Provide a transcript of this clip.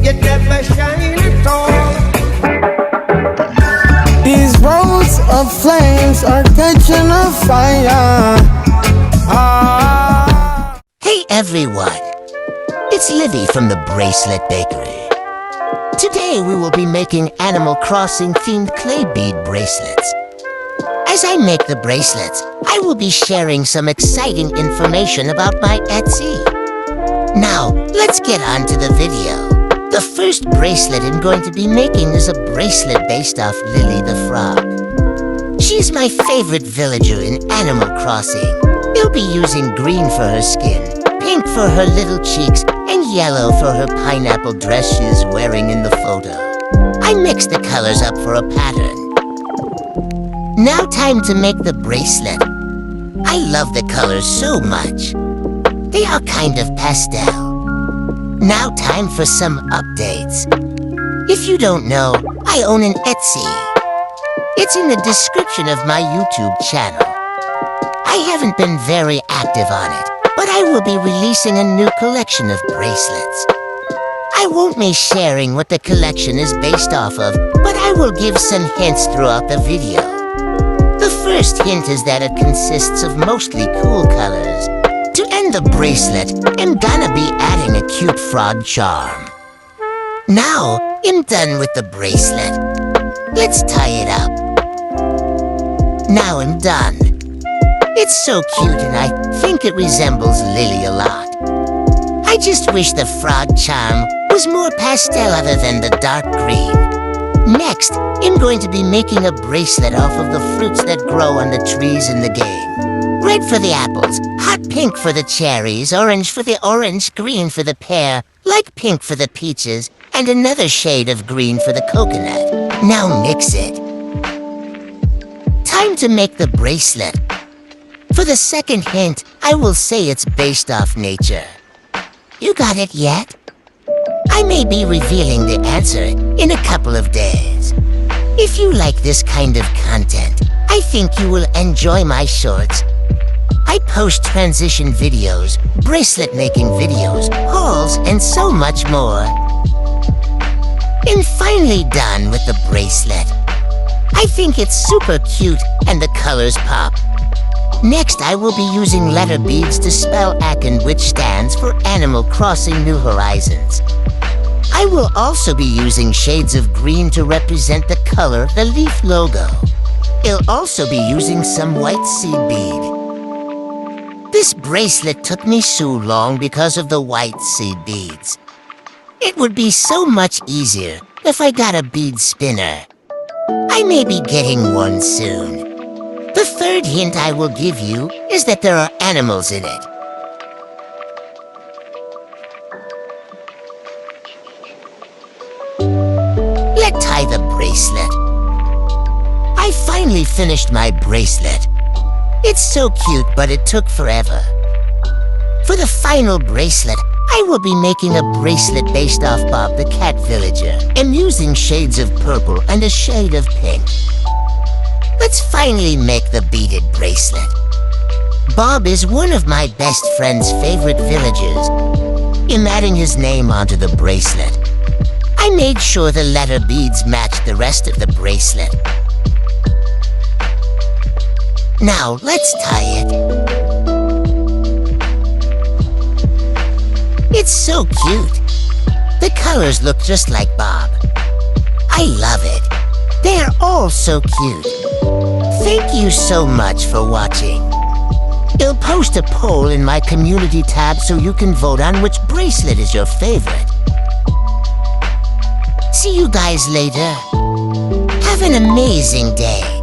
you never shine at all. These roads of flames are catching a fire. Hey everyone, it's Livy from the Bracelet Bakery. Today we will be making Animal Crossing themed clay bead bracelets. As I make the bracelets, I will be sharing some exciting information about my Etsy. Now, let's get on to the video. The first bracelet I'm going to be making is a bracelet based off Lily the Frog. She's my favorite villager in Animal Crossing. We'll be using green for her skin, pink for her little cheeks, and yellow for her pineapple dress she's wearing in the photo. I mixed the colors up for a pattern. Now time to make the bracelet. I love the colors so much. They are kind of pastel. Now time for some updates. If you don't know, I own an Etsy. It's in the description of my YouTube channel. I haven't been very active on it, but I will be releasing a new collection of bracelets. I won't be sharing what the collection is based off of, but I will give some hints throughout the video. The first hint is that it consists of mostly cool colors. To end the bracelet, I'm gonna be adding a cute frog charm. Now, I'm done with the bracelet. Let's tie it up. Now I'm done. It's so cute and I think it resembles Lily a lot. I just wish the frog charm was more pastel other than the dark green. Next, I'm going to be making a bracelet off of the fruits that grow on the trees in the game. Red for the apples, hot pink for the cherries, orange for the orange, green for the pear, light pink for the peaches, and another shade of green for the coconut. Now mix it. Time to make the bracelet. For the second hint, I will say it's based off nature. You got it yet? I may be revealing the answer in a couple of days. If you like this kind of content, I think you will enjoy my shorts. I post transition videos, bracelet making videos, hauls, and so much more. I'm finally done with the bracelet. I think it's super cute and the colors pop. Next, I will be using letter beads to spell acnh, which stands for Animal Crossing New Horizons. I will also be using shades of green to represent the color of the leaf logo. I'll also be using some white seed bead. This bracelet took me so long because of the white seed beads. It would be so much easier if I got a bead spinner. I may be getting one soon. The third hint I will give you is that there are animals in it. Let's tie the bracelet. I finally finished my bracelet. It's so cute, but it took forever. For the final bracelet, I will be making a bracelet based off Bob the Cat Villager. I'm using shades of purple and a shade of pink. Let's finally make the beaded bracelet. Bob is one of my best friend's favorite villagers. I'm adding his name onto the bracelet. I made sure the letter beads matched the rest of the bracelet. Now let's tie it. It's so cute. The colors look just like Bob. I love it. They are all so cute. Thank you so much for watching. I'll post a poll in my community tab so you can vote on which bracelet is your favorite. See you guys later. Have an amazing day.